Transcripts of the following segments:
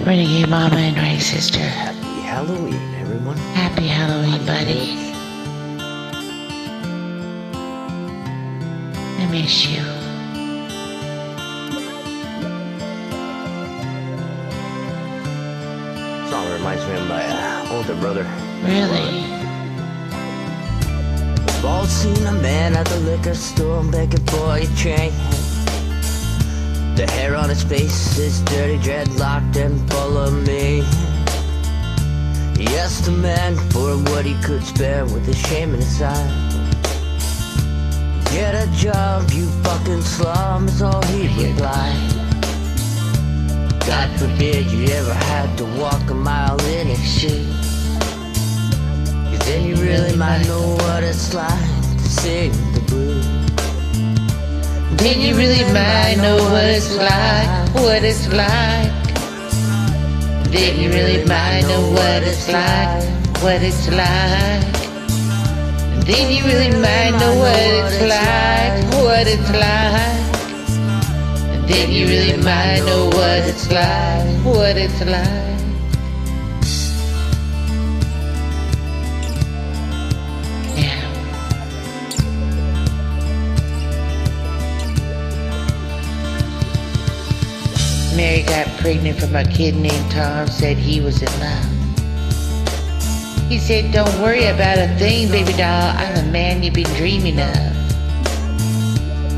Renegade Mama and Ray Sister. Happy Halloween, everyone. Happy Halloween, buddy. I miss you. Song reminds me of my older brother. Really? We've all seen a man at the liquor store begging for a change. The hair on his face is dirty, dreadlocked and full of me. He asked the man for what he could spare with a shame in his eye. Get a job, you fucking slum, is all he'd reply. God forbid you ever had to walk a mile in his shoes, 'cause then you really might know what it's like to sing the blues. Then you really might know what it's like, what it's like. Then you really might know what it's like, what it's like. Then you really might know what it's like, what it's like. Then you really might know what it's like, what it's like. Yeah. Mary got pregnant from a kid named Tom, said he was in love. He said, don't worry about a thing, baby doll, I'm the man you've been dreaming of.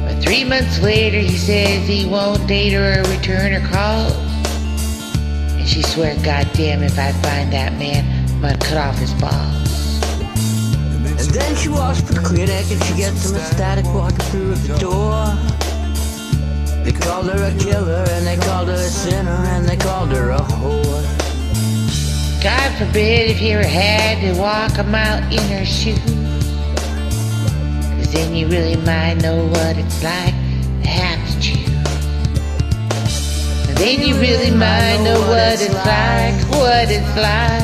But 3 months later, he says he won't date her or return her calls. And she swears, goddamn, if I find that man, I'm gonna cut off his balls. And then she walks to the clinic and she gets some ecstatic walking through the door. They called her a killer and they called her a sinner and they called her a whore. God forbid if you ever had to walk a mile in her shoes, 'cause then you really might know what it's like to have to choose. And then you really might know what it's like, what it's like.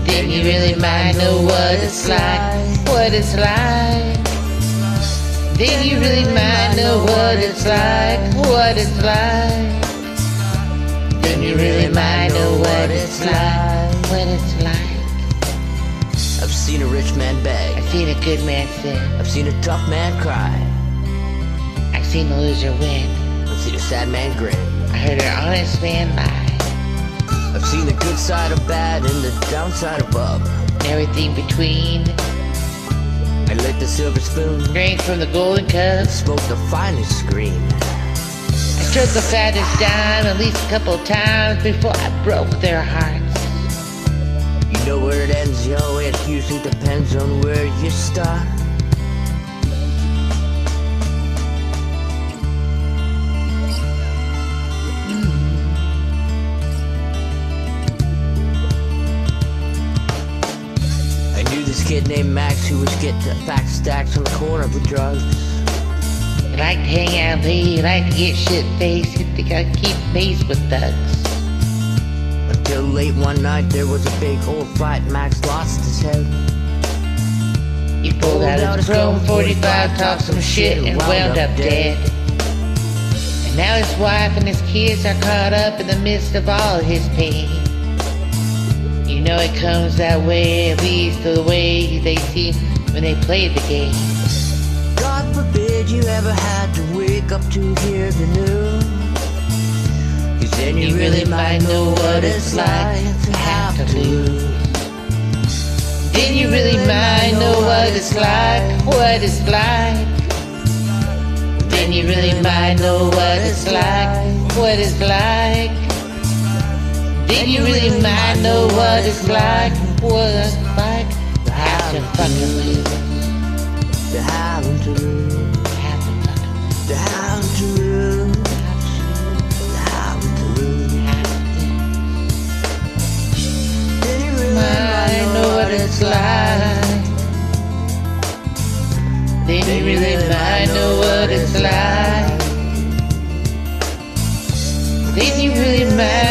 Then you really might know what it's like, what it's like. Then you really might know what it's like, what it's like. Then you really might know what it's like, what it's like. I've seen a rich man beg. I've seen a good man sin. I've seen a tough man cry. I've seen a loser win. I've seen a sad man grin. I heard an honest man lie. I've seen the good side of bad and the downside of up. And everything between. I licked the silver spoon, Drank from the golden cup. smoked the finest green. I struck the fattest dime at least a couple times before I broke their hearts. You know where it ends, yo, it usually depends on where you start. I knew this kid named Max who was getting back stacks on the corner with drugs. He liked to hang out late, he liked to get shit-faced, he think I keep pace with thugs. Until late one night there was a big old fight, Max lost his head. He pulled out his chrome 45, talked some shit, and wound up dead. And now his wife and his kids are caught up in the midst of all his pain. You know it comes that way, at least the way they seem when they play the game. God forbid you ever had to wake up to hear the news, 'cause then you really might know what it's like to have to lose. Then you really might know what it's like, what it's like. Then you really might know what it's like, what it's like. Then you really might know what it's like, what it's like. To have to fucking lose. To have to lose, Have to fucking lose. to have to lose, to have to lose. Then you really Might know what it's like. Then you really might know what it's like. Then you really might